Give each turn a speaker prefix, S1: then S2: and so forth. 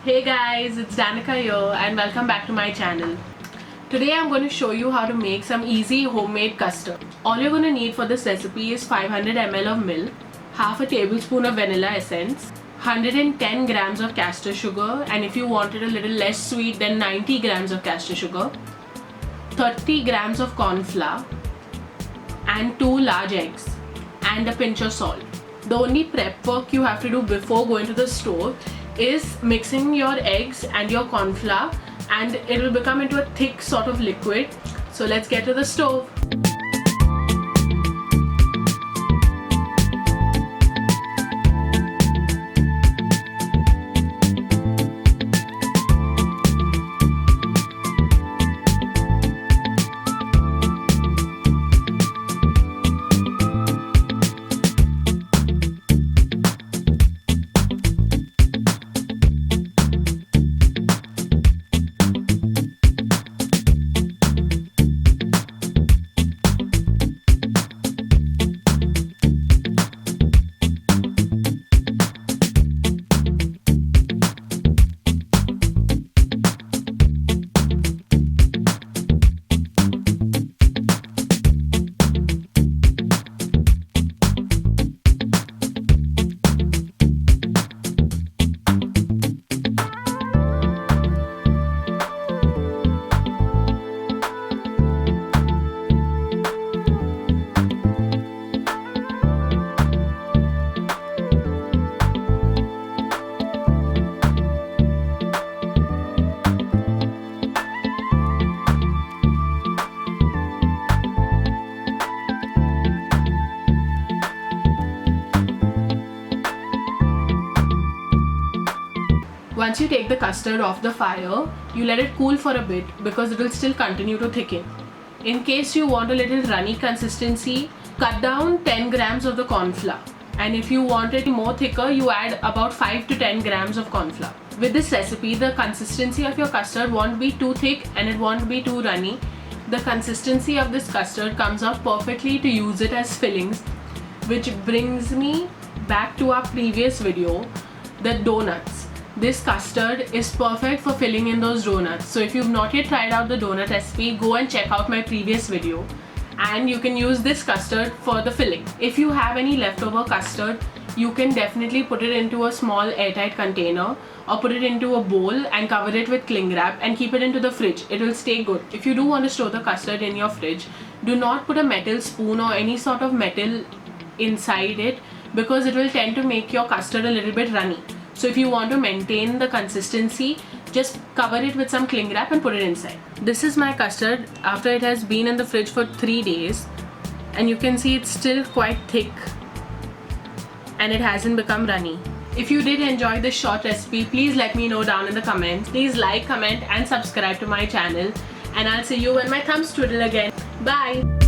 S1: Hey guys, it's Danica here and welcome back to my channel. Today I'm going to show you how to make some easy homemade custard. All you're going to need for this recipe is 500 ml of milk, half a tablespoon of vanilla essence, 110 grams of castor sugar, and if you want it a little less sweet then 90 grams of castor sugar, 30 grams of cornflour, and 2 large eggs, and a pinch of salt. The only prep work you have to do before going to the stove is mixing your eggs and your cornflour, and it will become into a thick sort of liquid. So let's get to the stove. Once you take the custard off the fire, you let it cool for a bit because it will still continue to thicken. In case you want a little runny consistency, cut down 10 grams of the cornflour. And if you want it more thicker, you add about 5 to 10 grams of cornflour. With this recipe, the consistency of your custard won't be too thick and it won't be too runny. The consistency of this custard comes out perfectly to use it as fillings, which brings me back to our previous video, the donuts. This custard is perfect for filling in those donuts. So if you've not yet tried out the donut recipe, go and check out my previous video and you can use this custard for the filling. If you have any leftover custard, you can definitely put it into a small airtight container or put it into a bowl and cover it with cling wrap and keep it into the fridge. It will stay good. If you do want to store the custard in your fridge, do not put a metal spoon or any sort of metal inside it because it will tend to make your custard a little bit runny. So if you want to maintain the consistency, just cover it with some cling wrap and put it inside. This is my custard after it has been in the fridge for 3 days, and you can see it's still quite thick and it hasn't become runny. If you did enjoy this short recipe, please let me know down in the comments. Please like, comment and subscribe to my channel, and I'll see you when my thumbs twiddle again. Bye!